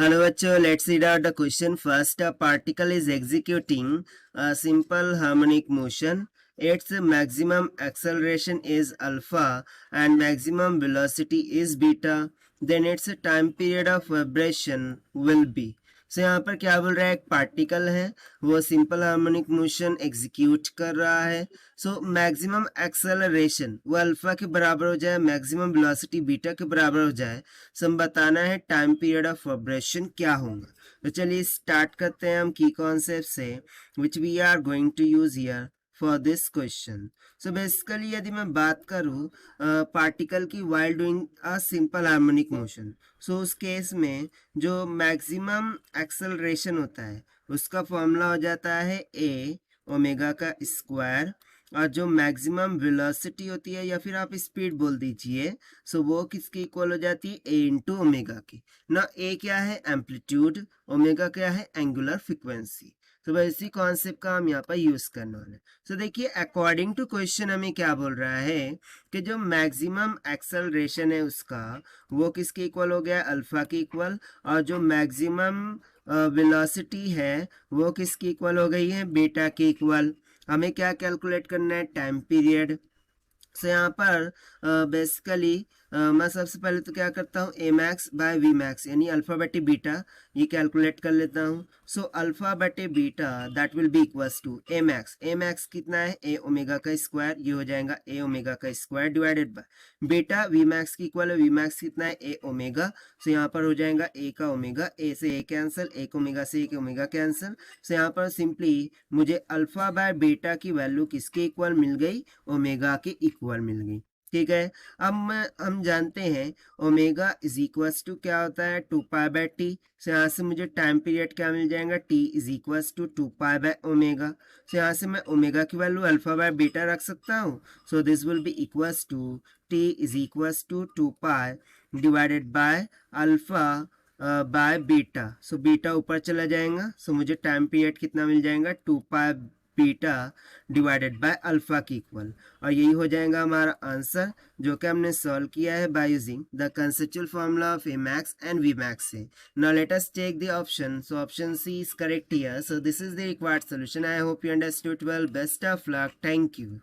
Hello बच्चों, let's read out the question. First, a particle is executing a simple harmonic motion. Its maximum acceleration is alpha and maximum velocity is beta. Then its time period of vibration will be. So यहाँ पर क्या बोल रहा है, एक particle है, वो simple harmonic motion execute कर रहा है. सो मैक्सिमम एक्सेलरेशन वो अल्फा के बराबर हो जाए, मैक्सिमम वेलोसिटी बीटा के बराबर हो जाए. सो हम बताना है टाइम पीरियड ऑफ वाइब्रेशन क्या होगा. तो चलिए स्टार्ट करते हैं हम की कॉन्सेप्ट से which we are going to use here for this question. So basically यदि मैं बात करूं पार्टिकल की while doing a simple harmonic motion, so उस केस में जो मैक्सिमम एक्सेलरेशन होता है उसका फॉर्मूला हो जाता है ए ओमेगा का स्क्वायर, और जो मैक्सिमम वेलोसिटी होती है या फिर आप स्पीड बोल दीजिए, सो वो किसकी इक्वल हो जाती है ए इंटू ओमेगा की. ना ए क्या है एम्पलीट्यूड, ओमेगा क्या है एंगुलर फ्रीक्वेंसी. तो बस इसी कॉन्सेप्ट का हम यहाँ पर यूज करने वाले. सो देखिए अकॉर्डिंग टू क्वेश्चन हमें क्या बोल रहा है कि जो मैक्सिमम एक्सेलरेशन है उसका वो किसके इक्वल हो गया, अल्फा के इक्वल, और जो मैक्सिमम वेलोसिटी है वो किसकी इक्वल हो गई है, बीटा के इक्वल. हमें क्या कैलकुलेट करना है, टाइम पीरियड. सो यहाँ पर बेसिकली मैं सबसे पहले तो क्या करता हूँ, A max by V max यानी अल्फा बटे बीटा ये कैलकुलेट कर लेता हूँ. सो अल्फा बटे beta that will be equals to A max. A max कितना है, ए ओमेगा का स्क्वायर, ये हो जाएगा ए ओमेगा का square divided by beta V max की इक्वल है, वी मैक्स कितना है ए ओमेगा. सो यहाँ पर हो जाएगा ए का ओमेगा, ए से ए कैंसिल, एक ओमेगा से एक ओमेगा कैंसिल. सो यहाँ पर सिंपली मुझे अल्फा बाय बीटा की वैल्यू किसके इक्वल मिल गई, ओमेगा के इक्वल मिल गई. ठीक है. अब हम जानते हैं ओमेगा इज इक्वल्स टू क्या होता है, 2 पाई बाय टी. से यहाँ से मुझे टाइम पीरियड क्या मिल जाएगा, T is equals to 2 pi by omega. से यहाँ से मैं ओमेगा की वैल्यू अल्फा बाय बीटा रख सकता हूँ. So this will be equals to T is equals to 2 pi divided by alpha by beta. So beta ऊपर चला जाएगा. सो मुझे टाइम पीरियड कितना मिल जाएगा, 2 पाई बीटा डिवाइडेड बाय अल्फा की इक्वल. और यही हो जाएगा हमारा आंसर जो कि हमने सॉल्व किया है by using the conceptual formula of A max and V max से. Now let us take the option. So option C is correct here. So this is the required solution. I hope you understood well. Best of luck. Thank you.